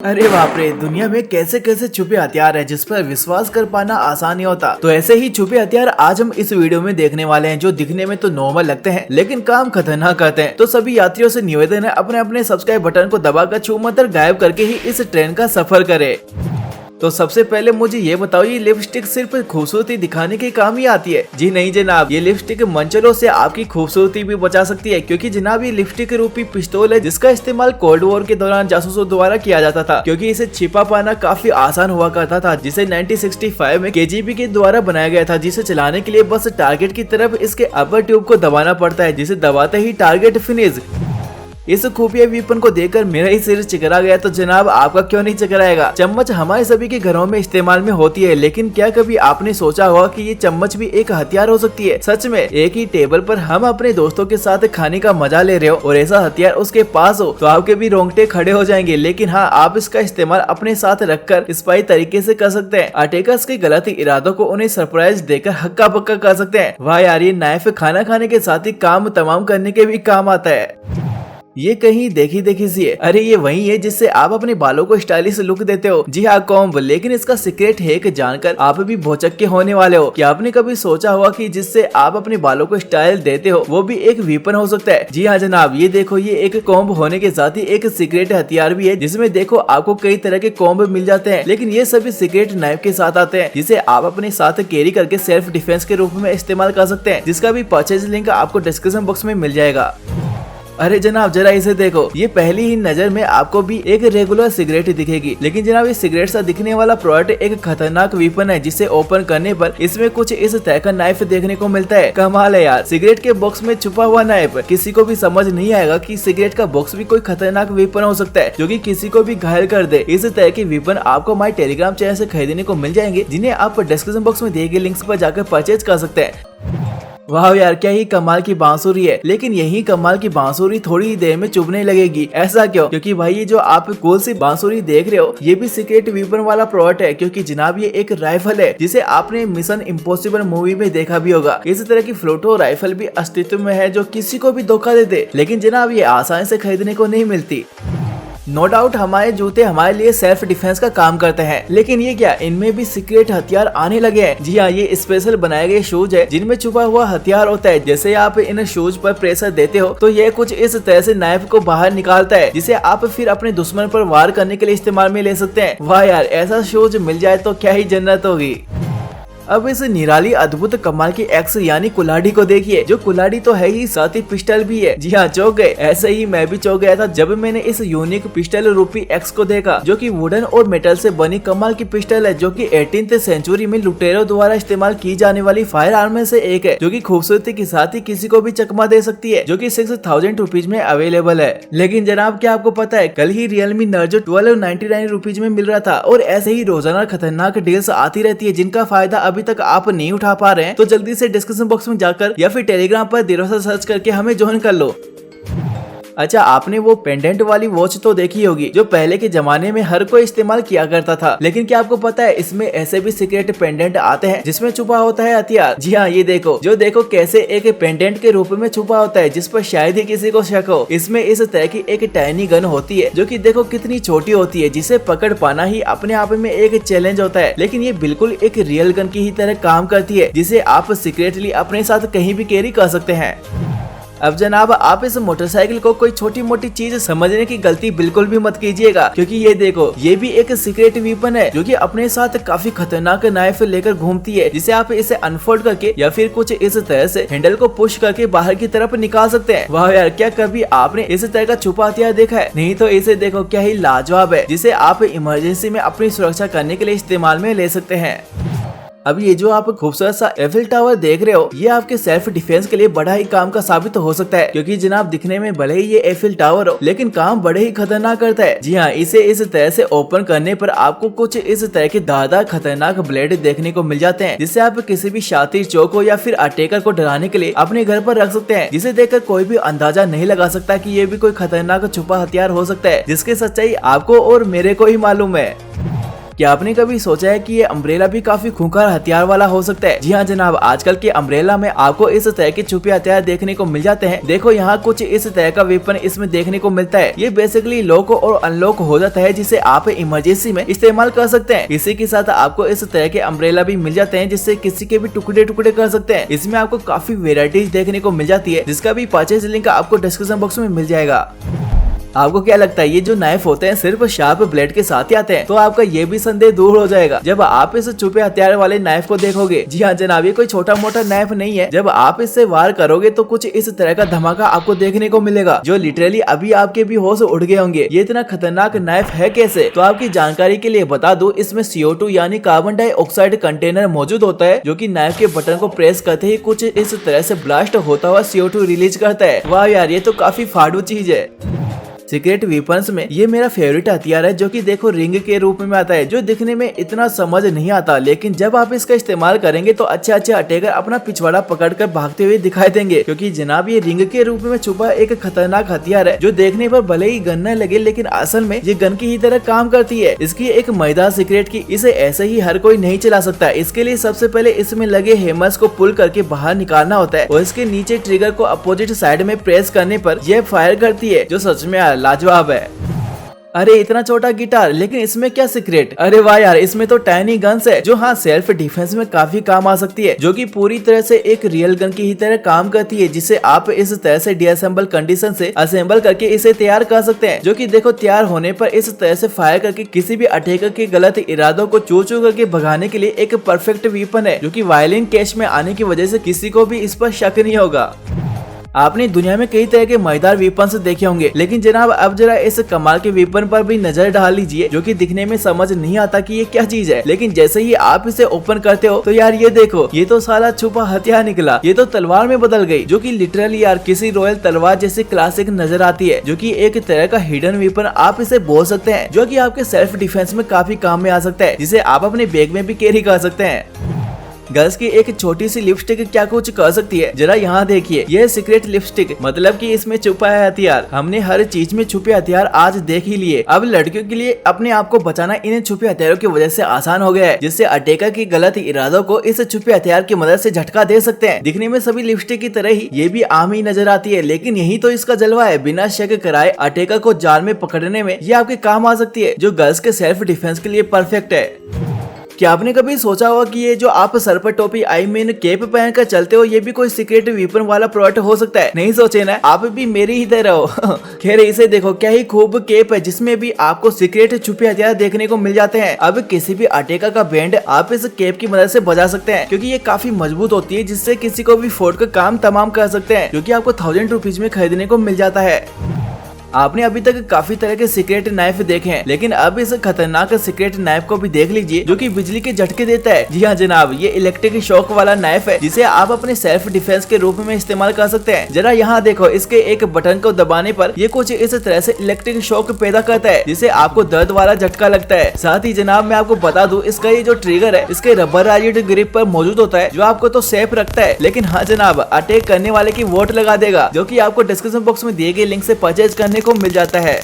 अरे बाप रे, दुनिया में कैसे कैसे छुपे हथियार है जिस पर विश्वास कर पाना आसान नहीं होता। तो ऐसे ही छुपे हथियार आज हम इस वीडियो में देखने वाले हैं, जो दिखने में तो नॉर्मल लगते हैं लेकिन काम खतरनाक करते हैं। तो सभी यात्रियों से निवेदन है, अपने अपने सब्सक्राइब बटन को दबाकर छूमंतर गायब करके ही इस ट्रेन का सफर करे। तो सबसे पहले मुझे ये बताओ, ये लिपस्टिक सिर्फ खूबसूरती दिखाने के काम ही आती है? जी नहीं जनाब, ये लिपस्टिक मंचलों से आपकी खूबसूरती भी बचा सकती है, क्योंकि जनाब ये लिपस्टिक रूपी पिस्तौल है जिसका इस्तेमाल कोल्ड वॉर के दौरान जासूसों द्वारा किया जाता था, क्योंकि इसे छिपा पाना काफी आसान हुआ करता था, जिसे 1965 में केजीबी के द्वारा बनाया गया था, जिसे चलाने के लिए बस टारगेट की तरफ इसके अपर ट्यूब को दबाना पड़ता है, जिसे दबाते ही टारगेट फिनिश। इस खुफिया वेपन को देखकर मेरा ही सिर चिकरा गया, तो जनाब आपका क्यों नहीं चिकराएगा? चम्मच हमारे सभी के घरों में इस्तेमाल में होती है, लेकिन क्या कभी आपने सोचा होगा कि ये चम्मच भी एक हथियार हो सकती है? सच में, एक ही टेबल पर हम अपने दोस्तों के साथ खाने का मजा ले रहे हो और ऐसा हथियार उसके पास हो तो आपके भी रोंगटे खड़े हो जाएंगे। लेकिन हाँ, आप इसका इस्तेमाल अपने साथ रखकर स्पाई तरीके से कर सकते हैं। अटैकर्स के गलत इरादों को उन्हें सरप्राइज देकर हक्का बक्का कर सकते हैं। वाह यार, ये नाइफ खाना खाने के साथ ही काम तमाम करने के भी काम आता है। ये कहीं देखी देखी सी है। अरे ये वही है जिससे आप अपने बालों को स्टाइलिश लुक देते हो। जी हाँ, कॉम्ब। लेकिन इसका सीक्रेट है कि जानकर आप भी भौचक्के होने वाले हो। क्या आपने कभी सोचा होगा कि जिससे आप अपने बालों को स्टाइल देते हो वो भी एक वेपन हो सकता है? जी हाँ जनाब, ये देखो, ये एक कॉम्ब होने के साथ ही एक सीक्रेट हथियार भी है, जिसमें देखो आपको कई तरह के कॉम्ब मिल जाते हैं, लेकिन ये सभी सीक्रेट नाइफ के साथ आते हैं, जिसे आप अपने साथ कैरी करके सेल्फ डिफेंस के रूप में इस्तेमाल कर सकते हैं, जिसका भी परचेज लिंक आपको डिस्क्रिप्शन बॉक्स में मिल जाएगा। अरे जनाब जरा इसे देखो, ये पहली ही नजर में आपको भी एक रेगुलर सिगरेट दिखेगी, लेकिन जनाब ये सिगरेट सा दिखने वाला प्रोडक्ट एक खतरनाक वेपन है, जिसे ओपन करने पर इसमें कुछ इस तरह का नाइफ देखने को मिलता है। कमाल है यार, सिगरेट के बॉक्स में छुपा हुआ नाइफ। किसी को भी समझ नहीं आएगा कि सिगरेट का बॉक्स भी कोई खतरनाक वेपन हो सकता है, जो कि किसी को भी घायल कर दे। इस तरह के वेपन आपको हमारे टेलीग्राम चैनल से खरीदने को मिल जाएंगे, जिन्हें आप डिस्क्रिप्शन बॉक्स में दिए गए लिंक्स पर जाकर परचेज कर सकते हैं। वाह यार, क्या ही कमाल की बांसुरी है। लेकिन यही कमाल की बांसुरी थोड़ी ही देर में चुभने लगेगी। ऐसा क्यों? क्योंकि भाई ये जो आप गोल सी बांसुरी देख रहे हो, ये भी सीक्रेट वेपन वाला प्रोडक्ट है, क्योंकि जनाब ये एक राइफल है, जिसे आपने मिशन इम्पॉसिबल मूवी में देखा भी होगा। इस तरह की फ्लोटो राइफल भी अस्तित्व में है, जो किसी को भी धोखा दे दे, लेकिन जनाब ये आसानी से खरीदने को नहीं मिलती। नो डाउट हमारे जूते हमारे लिए सेल्फ डिफेंस का काम करते हैं, लेकिन ये क्या, इनमें भी सीक्रेट हथियार आने लगे हैं? जी हाँ, ये स्पेशल बनाए गए शूज है, जिनमें छुपा हुआ हथियार होता है। जैसे आप इन शूज पर प्रेशर देते हो तो ये कुछ इस तरह से नाइफ को बाहर निकालता है, जिसे आप फिर अपने दुश्मन पर वार करने के लिए इस्तेमाल में ले सकते हैं। वाह यार, ऐसा शूज मिल जाए तो क्या ही जन्नत होगी। अब इस निराली अद्भुत कमाल की एक्स यानी कुल्हाड़ी को देखिए, जो कुल्हाड़ी तो है ही, साथ ही पिस्टल भी है। जी हाँ, चौंक गए? ऐसे ही मैं भी चौंक गया था जब मैंने इस यूनिक पिस्टल रूपी एक्स को देखा, जो कि वुडन और मेटल से बनी कमाल की पिस्टल है, जो कि 18th सेंचुरी में लुटेरों द्वारा इस्तेमाल की जाने वाली फायर आर्म में से एक है, जो कि खूबसूरती के साथ ही किसी को भी चकमा दे सकती है, जो कि 6000 रुपीज में अवेलेबल है। लेकिन जनाब क्या आपको पता है, कल ही रियलमी नर्जो 1299 रुपीज में मिल रहा था, और ऐसे ही रोजाना खतरनाक डील्स आती रहती है, जिनका फायदा अभी तक आप नहीं उठा पा रहे हैं। तो जल्दी से डिस्क्रिप्शन बॉक्स में जाकर या फिर टेलीग्राम पर दिरोसा सर्च करके हमें ज्वाइन कर लो। अच्छा, आपने वो पेंडेंट वाली वॉच तो देखी होगी, जो पहले के जमाने में हर कोई इस्तेमाल किया करता था, लेकिन क्या आपको पता है इसमें ऐसे भी सीक्रेट पेंडेंट आते हैं जिसमें छुपा होता है हथियार? जी हाँ, ये देखो, जो देखो कैसे एक पेंडेंट के रूप में छुपा होता है, जिस पर शायद ही किसी को शक हो। इसमें इस तरह की एक टाइनी गन होती है, जो कि देखो कितनी छोटी होती है, जिसे पकड़ पाना ही अपने आप में एक चैलेंज होता है, लेकिन ये बिल्कुल एक रियल गन की ही तरह काम करती है, जिसे आप सीक्रेटली अपने साथ कहीं भी कैरी कर सकते हैं। अब जनाब, आप इस मोटरसाइकिल को कोई छोटी मोटी चीज समझने की गलती बिल्कुल भी मत कीजिएगा, क्योंकि ये देखो, ये भी एक सीक्रेट वेपन है, जो कि अपने साथ काफी खतरनाक नाइफ लेकर घूमती है, जिसे आप इसे अनफोल्ड करके या फिर कुछ इस तरह से हैंडल को पुश करके बाहर की तरफ निकाल सकते हैं। वाह यार, क्या कभी आपने इस तरह का छुपा हथियार देखा है? नहीं तो इसे देखो, क्या ही लाजवाब है, जिसे आप इमरजेंसी में अपनी सुरक्षा करने के लिए इस्तेमाल में ले सकते हैं। अब ये जो आप खूबसूरत सा एफिल टावर देख रहे हो, ये आपके सेल्फ डिफेंस के लिए बड़ा ही काम का साबित हो सकता है, क्योंकि जनाब दिखने में भले ही ये एफिल टावर हो, लेकिन काम बड़े ही खतरनाक करता है। जी हाँ, इसे इस तरह से ओपन करने पर आपको कुछ इस तरह के धारदार खतरनाक ब्लेड देखने को मिल जाते हैं, जिससे आप किसी भी शातिर चौक को या फिर अटैकर को डराने के लिए अपने घर पर रख सकते हैं, जिसे देखकर कोई भी अंदाजा नहीं लगा सकता कि ये भी कोई खतरनाक छुपा हथियार हो सकता है, जिसकी सच्चाई आपको और मेरे को ही मालूम है। क्या आपने कभी सोचा है कि ये अम्ब्रेला भी काफी खूंखार हथियार वाला हो सकता है? जी हाँ जनाब, आजकल के अम्ब्रेला में आपको इस तरह के छुपे हथियार देखने को मिल जाते हैं। देखो यहाँ कुछ इस तरह का वेपन इसमें देखने को मिलता है। ये बेसिकली लॉक और अनलॉक हो जाता है, जिसे आप इमरजेंसी में इस्तेमाल कर सकते हैं। इसी के साथ आपको इस तरह के अम्ब्रेला भी मिल जाते हैं, जिससे किसी के भी टुकड़े टुकड़े कर सकते हैं। इसमें आपको काफी वेराइटीज देखने को मिल जाती है, जिसका भी परचेज लिंक आपको डिस्क्रिप्शन बॉक्स में मिल जाएगा। आपको क्या लगता है ये जो नाइफ होते हैं सिर्फ शार्प ब्लेड के साथ ही आते हैं? तो आपका ये भी संदेह दूर हो जाएगा जब आप इस छुपे हथियार वाले नाइफ को देखोगे। जी हाँ जनाब, ये कोई छोटा मोटा नाइफ नहीं है। जब आप इससे वार करोगे तो कुछ इस तरह का धमाका आपको देखने को मिलेगा, जो लिटरली अभी आपके भी होश उड़ गए होंगे। ये इतना खतरनाक नाइफ है कैसे? तो आपकी जानकारी के लिए बता दूं, इसमें CO2 यानी कार्बन डाइऑक्साइड कंटेनर मौजूद होता है, जो कि नाइफ के बटन को प्रेस करते ही कुछ इस तरह से ब्लास्ट होता हुआ CO2 रिलीज करता है। वाह यार, ये तो काफी फाड़ू चीज है। सीक्रेट वेपन्स में ये मेरा फेवरेट हथियार है, जो कि देखो रिंग के रूप में आता है, जो दिखने में इतना समझ नहीं आता, लेकिन जब आप इसका इस्तेमाल करेंगे तो अच्छे अटैकर अपना पिछवाड़ा पकड़कर भागते हुए दिखाई देंगे। क्योंकि जनाब ये रिंग के रूप में छुपा एक खतरनाक हथियार है, जो देखने पर भले ही गन न लगे, लेकिन असल में ये गन की ही तरह काम करती है। इसकी एक मजेदार सीक्रेट की इसे ऐसे ही हर कोई नहीं चला सकता। इसके लिए सबसे पहले इसमें लगे हैमर्स को पुल करके बाहर निकालना होता है, और इसके नीचे ट्रिगर को अपोजिट साइड में प्रेस करने पर यह फायर करती है, जो सच में लाजवाब है। अरे इतना छोटा गिटार, लेकिन इसमें क्या सीक्रेट? अरे वाह यार, इसमें तो टाइनी गन्स है, जो हाँ सेल्फ डिफेंस में काफी काम आ सकती है, जो कि पूरी तरह से एक रियल गन की ही तरह काम करती है, जिसे आप इस तरह से डीअसेंबल कंडीशन से असेंबल करके इसे तैयार कर सकते हैं, जो कि देखो तैयार होने पर इस तरह से फायर करके किसी भी अटैकर के गलत इरादों को चू चू करके भगाने के लिए एक परफेक्ट वेपन है, जो कि वायलेंट कैश में आने की वजह से किसी को भी इस पर शक नहीं होगा। आपने दुनिया में कई तरह के मजेदार वेपन्स देखे होंगे, लेकिन जनाब अब जरा इस कमाल के वेपन पर भी नजर डाल लीजिए, जो कि दिखने में समझ नहीं आता कि ये क्या चीज है, लेकिन जैसे ही आप इसे ओपन करते हो तो यार ये देखो, ये तो साला छुपा हथियार निकला। ये तो तलवार में बदल गई, जो कि लिटरली यार किसी रॉयल तलवार जैसी क्लासिक नजर आती है, जो कि एक तरह का हिडन वेपन आप इसे बोल सकते हैं, जो कि आपके सेल्फ डिफेंस में काफी काम में आ सकता है, जिसे आप अपने बैग में भी कैरी कर सकते हैं। गर्ल्स की एक छोटी सी लिपस्टिक क्या कुछ कर सकती है, जरा यहाँ देखिए। यह सीक्रेट लिपस्टिक, मतलब कि इसमें छुपा है हथियार। हमने हर चीज में छुपे हथियार आज देख ही लिए। अब लड़कियों के लिए अपने आप को बचाना इन छुपे हथियारों की वजह से आसान हो गया है, जिससे अटैकर की गलत इरादों को इस छुपे हथियार की मदद से झटका दे सकते हैं। दिखने में सभी लिपस्टिक की तरह ही ये भी आम ही नजर आती है, लेकिन यही तो इसका जलवा है। बिना शक कराए अटैकर को जाल में पकड़ने में ये आपके काम आ सकती है, जो गर्ल्स के सेल्फ डिफेंस के लिए परफेक्ट है। क्या आपने कभी सोचा होगा कि ये जो आप सर पर टोपी आई मीन कैप पहनकर चलते हो, ये भी कोई सीक्रेट वेपन वाला प्रोडक्ट हो सकता है? नहीं सोचे ना, आप भी मेरी ही तरह हो। खैर इसे देखो, क्या ही खूब कैप है, जिसमें भी आपको सीक्रेट छुपे हथियार देखने को मिल जाते हैं। अब किसी भी अटैकर का बैंड आप इस कैप की मदद से बजा सकते हैं, क्योंकि ये काफी मजबूत होती है, जिससे किसी को भी फोड़ कर काम तमाम कर सकते हैं, जो कि आपको 1000 रुपीज में खरीदने को मिल जाता है। आपने अभी तक काफी तरह के सीक्रेट नाइफ देखे हैं, लेकिन अब इस खतरनाक सीक्रेट नाइफ को भी देख लीजिए, जो कि बिजली के झटके देता है। जी हाँ जनाब, ये इलेक्ट्रिक शॉक वाला नाइफ है, जिसे आप अपने सेल्फ डिफेंस के रूप में इस्तेमाल कर सकते हैं। जरा यहाँ देखो, इसके एक बटन को दबाने पर ये कुछ इस तरह से इलेक्ट्रिक शॉक पैदा करता है, जिससे आपको दर्द वाला झटका लगता है। साथ ही जनाब मैं आपको बता दूं, इसका ये जो ट्रिगर है, इसके रबराइज्ड ग्रिप पर मौजूद होता है, जो आपको तो सेफ रखता है, लेकिन हाँ जनाब अटैक करने वाले की वोट लगा देगा, जो कि आपको डिस्क्रिप्शन बॉक्स में दिए गए लिंक से परचेज करने को मिल जाता है।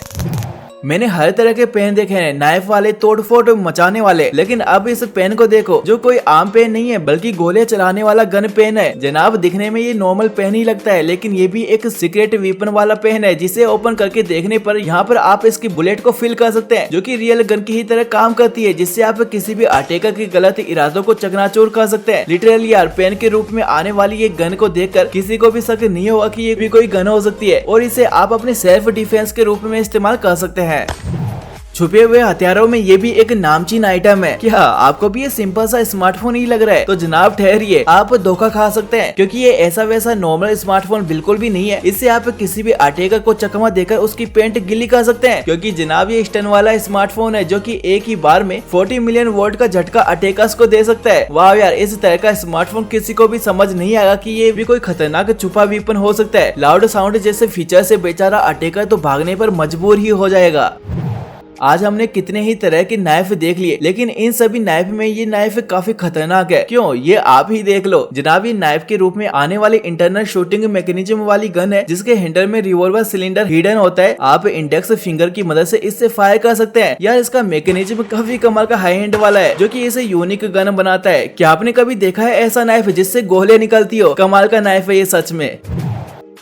मैंने हर तरह के पेन देखे हैं, नाइफ वाले, तोड़फोड़ मचाने वाले, लेकिन अब इस पेन को देखो, जो कोई आम पेन नहीं है, बल्कि गोले चलाने वाला गन पेन है। जनाब दिखने में ये नॉर्मल पेन ही लगता है, लेकिन ये भी एक सीक्रेट वेपन वाला पेन है, जिसे ओपन करके देखने पर यहाँ पर आप इसकी बुलेट को फिल कर सकते हैं, जो कि रियल गन की ही तरह काम करती है, जिससे आप किसी भी अटैकर के गलत इरादों को चकनाचूर कर सकते हैं। लिटरली यार, पेन के रूप में आने वाली ये गन को देखकर किसी को भी शक नहीं होगा कि ये भी कोई गन हो सकती है, और इसे आप अपने सेल्फ डिफेंस के रूप में इस्तेमाल कर सकते हैं। छुपे हुए हथियारों में ये भी एक नामचीन आइटम है। क्या आपको भी ये सिंपल सा स्मार्टफोन ही लग रहा है? तो जनाब ठहरिए, आप धोखा खा सकते हैं, क्योंकि ये ऐसा वैसा नॉर्मल स्मार्टफोन बिल्कुल भी नहीं है। इससे आप किसी भी अटैकर को चकमा देकर उसकी पेंट गिली कर सकते हैं, क्योंकि जनाब ये स्टन वाला स्मार्टफोन है, जो कि एक ही बार में 40 मिलियन वोल्ट का झटका अटैकर्स को दे सकता है। वाह यार, इस तरह का स्मार्टफोन किसी को भी समझ नहीं आएगा कि ये भी कोई खतरनाक छुपा वेपन हो सकता है। लाउड साउंड जैसे फीचर से बेचारा अटैकर तो भागने पर मजबूर ही हो जाएगा। आज हमने कितने ही तरह के नाइफ देख लिए, लेकिन इन सभी नाइफ में ये नाइफ काफी खतरनाक है। क्यों? ये आप ही देख लो जनाब। ये नाइफ के रूप में आने वाली इंटरनल शूटिंग मैकेनिज्म वाली गन है, जिसके हैंडल में रिवॉल्वर सिलेंडर हिडन होता है। आप इंडेक्स फिंगर की मदद से इससे फायर कर सकते हैं। यार इसका मैकेनिज्म काफी कमाल का हाई एंड वाला है, जो कि इसे यूनिक गन बनाता है। क्या आपने कभी देखा है ऐसा नाइफ जिससे गोलियां निकलती हो? कमाल का नाइफ है ये सच में।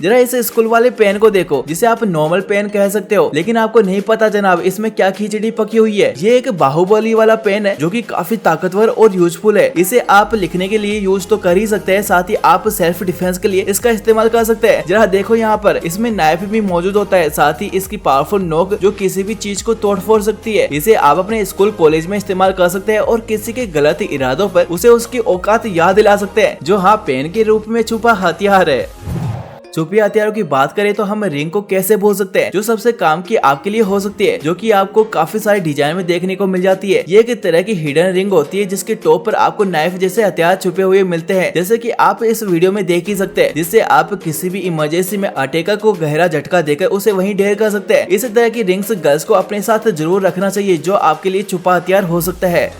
जरा इस स्कूल वाले पेन को देखो, जिसे आप नॉर्मल पेन कह सकते हो, लेकिन आपको नहीं पता जनाब इसमें क्या खिचड़ी पकी हुई है। ये एक बाहुबली वाला पेन है, जो कि काफी ताकतवर और यूजफुल है। इसे आप लिखने के लिए यूज तो कर ही सकते हैं, साथ ही आप सेल्फ डिफेंस के लिए इसका इस्तेमाल कर सकते हैं। जरा देखो यहाँ पर इसमें नाइफ भी मौजूद होता है, साथ ही इसकी पावरफुल नोक जो किसी भी चीज को तोड़ फोड़ सकती है। इसे आप अपने स्कूल कॉलेज में इस्तेमाल कर सकते हैं और किसी के गलत इरादों पर उसे उसकी औकात याद दिला सकते हैं, जो हाँ पेन के रूप में छुपा हथियार है। छुपे हथियारों की बात करें तो हम रिंग को कैसे भूल सकते हैं, जो सबसे काम की आपके लिए हो सकती है, जो कि आपको काफी सारे डिजाइन में देखने को मिल जाती है। ये एक तरह की हिडन रिंग होती है, जिसके टॉप पर आपको नाइफ जैसे हथियार छुपे हुए मिलते हैं, जैसे कि आप इस वीडियो में देख ही सकते हैं, जिससे आप किसी भी इमरजेंसी में अटैकर को गहरा झटका देकर उसे वहीं ढेर कर सकते हैं। इस तरह की रिंग्स गर्ल्स को अपने साथ जरूर रखना चाहिए, जो आपके लिए छुपा हथियार हो सकता है।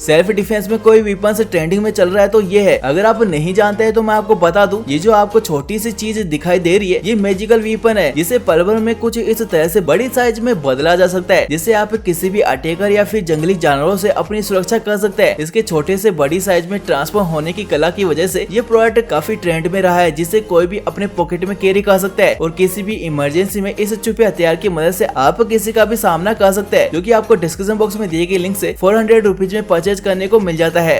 सेल्फ डिफेंस में कोई वेपन से ट्रेंडिंग में चल रहा है तो ये है। अगर आप नहीं जानते हैं तो मैं आपको बता दूं, ये जो आपको छोटी सी चीज दिखाई दे रही है, ये मैजिकल वेपन है, जिसे पल भर में कुछ इस तरह से बड़ी साइज में बदला जा सकता है, जिससे आप किसी भी अटैकर या फिर जंगली जानवरों से अपनी सुरक्षा कर सकते हैं। इसके छोटे से बड़ी साइज में ट्रांसफर होने की कला की वजह से ये प्रोडक्ट काफी ट्रेंड में रहा है, जिसे कोई भी अपने पॉकेट में कैरी कर सकता है और किसी भी इमरजेंसी में इस छुपे हथियार की मदद से आप किसी का भी सामना कर सकते हैं, जो कि आपको डिस्क्रिप्शन बॉक्स में दिए गए लिंक से 400 रुपीज में परचेज करने को मिल जाता है।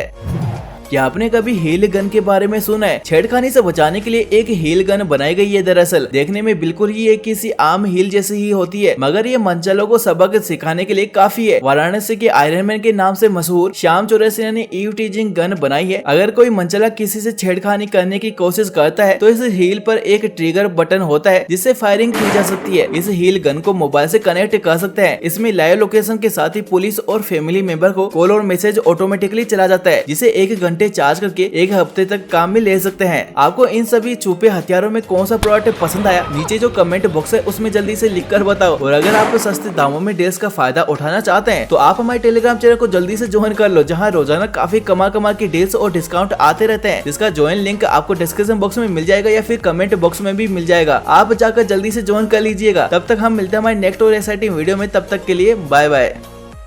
क्या आपने कभी हील गन के बारे में सुना है? छेड़खानी से बचाने के लिए एक हील गन बनाई गई है। दरअसल देखने में बिल्कुल ही एक किसी आम हील जैसी ही होती है, मगर ये मनचलों को सबक सिखाने के लिए काफी है। वाराणसी के आयरन मैन के नाम से मशहूर श्याम चौरसिया ने ईव टीजिंग गन बनाई है। अगर कोई मनचला किसी से छेड़खानी करने की कोशिश करता है तो इस हील पर एक ट्रिगर बटन होता है, जिससे फायरिंग की जा सकती है। इस हील गन को मोबाइल से कनेक्ट कर सकते हैं। इसमें लाइव लोकेशन के साथ ही पुलिस और फैमिली मेंबर को कॉल और मैसेज ऑटोमेटिकली चला जाता है, जिसे 1 घंटे चार्ज करके 1 हफ्ते तक काम में ले सकते हैं। आपको इन सभी छुपे हथियारों में कौन सा प्रोडक्ट पसंद आया, नीचे जो कमेंट बॉक्स है उसमें जल्दी से लिखकर बताओ। और अगर आप सस्ते दामों में डील्स का फायदा उठाना चाहते हैं तो आप हमारे टेलीग्राम चैनल को जल्दी से ज्वाइन कर लो, जहां रोजाना काफी कमाल की डील्स और डिस्काउंट आते रहते हैं, जिसका ज्वाइन लिंक आपको डिस्क्रिप्शन बॉक्स में मिल जाएगा या फिर कमेंट बॉक्स में भी मिल जाएगा। आप जाकर जल्दी से ज्वाइन कर लीजिएगा। तब तक हम मिलते हैं हमारे नेक्स्ट और एक्साइटिंग वीडियो में। तब तक के लिए बाय बाय।